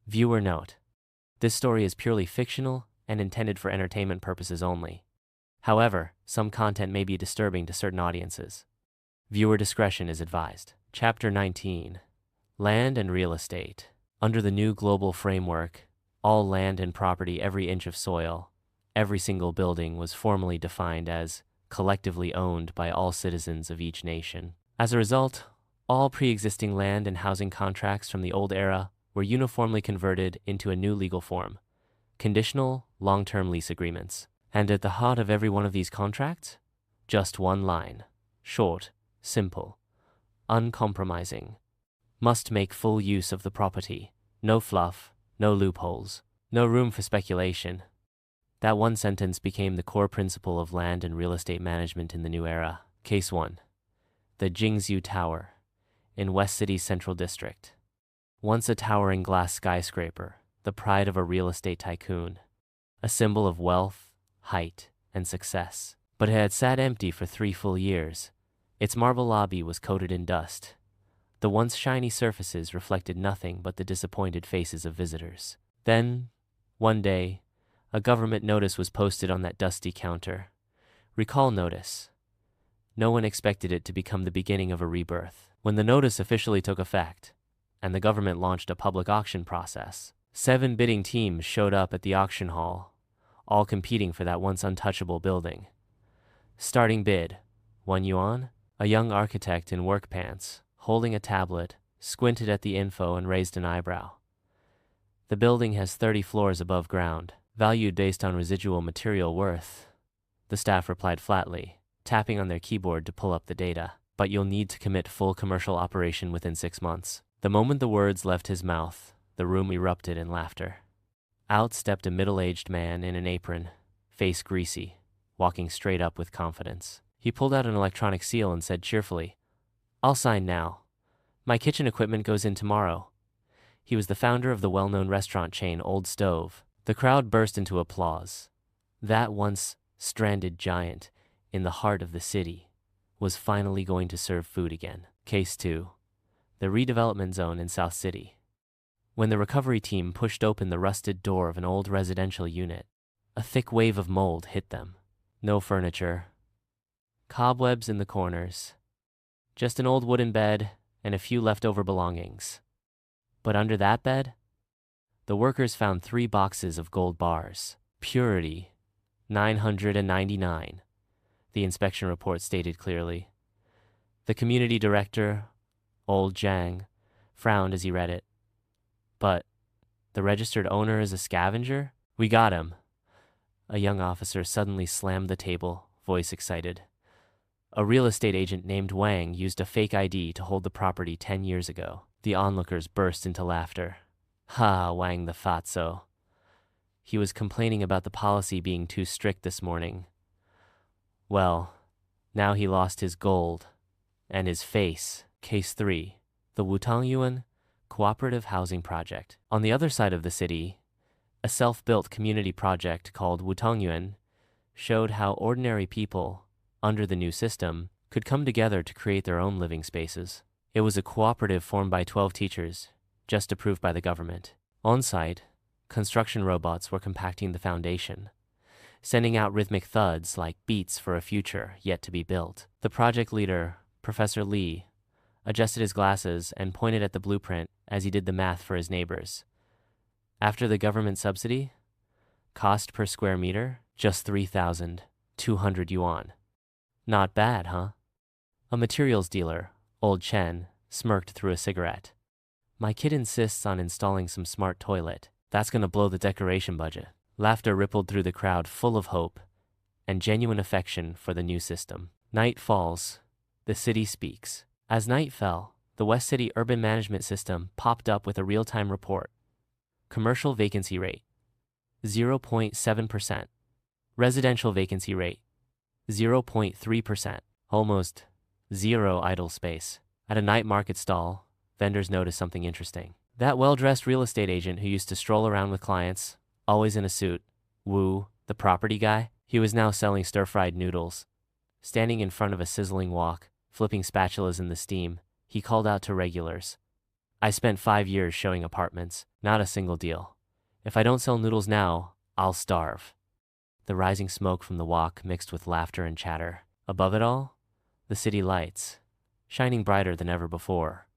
Viewer note: this story is purely fictional and intended for entertainment purposes only. However, some content may be disturbing to certain audiences. Viewer discretion is advised. Chapter 19: Land and Real Estate. Under the new global framework, all land and property, every inch of soil, every single building was formally defined as collectively owned by all citizens of each nation. As a result, all pre-existing land and housing contracts from the old era were uniformly converted into a new legal form: conditional long-term lease agreements. And at the heart of every one of these contracts, just one line: short, simple, uncompromising. Must make full use of the property. No fluff, no loopholes, no room for speculation. That one sentence became the core principle of land and real estate management in the new era. Case 1. The Jinxiu Tower, in West City's Central District. Once a towering glass skyscraper, the pride of a real estate tycoon, a symbol of wealth, height, and success. But it had sat empty for 3 full years. Its marble lobby was coated in dust. The once shiny surfaces reflected nothing but the disappointed faces of visitors. Then, one day, a government notice was posted on that dusty counter. Recall notice. No one expected it to become the beginning of a rebirth. When the notice officially took effect, and the government launched a public auction process, 7 bidding teams showed up at the auction hall, all competing for that once untouchable building. Starting bid, 1 yuan. A young architect in work pants, holding a tablet, squinted at the info and raised an eyebrow. The building has 30 floors above ground, valued based on residual material worth. The staff replied flatly, tapping on their keyboard to pull up the data. But you'll need to commit full commercial operation within 6 months. The moment the words left his mouth, the room erupted in laughter. Out stepped a middle-aged man in an apron, face greasy, walking straight up with confidence. He pulled out an electronic seal and said cheerfully, "I'll sign now. My kitchen equipment goes in tomorrow." He was the founder of the well-known restaurant chain Old Stove. The crowd burst into applause. That once stranded giant in the heart of the city was finally going to serve food again. Case 2. The redevelopment zone in South City. When the recovery team pushed open the rusted door of an old residential unit, a thick wave of mold hit them. No furniture, cobwebs in the corners, just an old wooden bed and a few leftover belongings. But under that bed, the workers found 3 boxes of gold bars. Purity, 999. The inspection report stated clearly. The community director, old Zhang, frowned as he read it. But the registered owner is a scavenger? We got him. A young officer suddenly slammed the table, voice excited. A real estate agent named Wang used a fake ID to hold the property 10 years ago. The onlookers burst into laughter. Ha, Wang the fatso. He was complaining about the policy being too strict this morning. Well, now he lost his gold and his face. Case 3. The Wutong Cooperative Housing Project. On the other side of the city, a self-built community project called Wutong showed how ordinary people, under the new system, could come together to create their own living spaces. It was a cooperative formed by 12 teachers, just approved by the government. On-site, construction robots were compacting the foundation, sending out rhythmic thuds like beats for a future yet to be built. The project leader, Professor Li, adjusted his glasses and pointed at the blueprint as he did the math for his neighbors. After the government subsidy, cost per square meter, just 3,200 yuan. Not bad, huh? A materials dealer, old Chen, smirked through a cigarette. My kid insists on installing some smart toilet. That's gonna blow the decoration budget. Laughter rippled through the crowd, full of hope and genuine affection for the new system. Night falls. The city speaks. As night fell, the West City Urban Management System popped up with a real-time report. Commercial vacancy rate, 0.7%. Residential vacancy rate, 0.3%. Almost zero idle space. At a night market stall, vendors noticed something interesting. That well-dressed real estate agent who used to stroll around with clients, always in a suit, Wu, the property guy, he was now selling stir-fried noodles. Standing in front of a sizzling wok, flipping spatulas in the steam, he called out to regulars. I spent 5 years showing apartments, not a single deal. If I don't sell noodles now, I'll starve. The rising smoke from the wok mixed with laughter and chatter. Above it all, the city lights, shining brighter than ever before.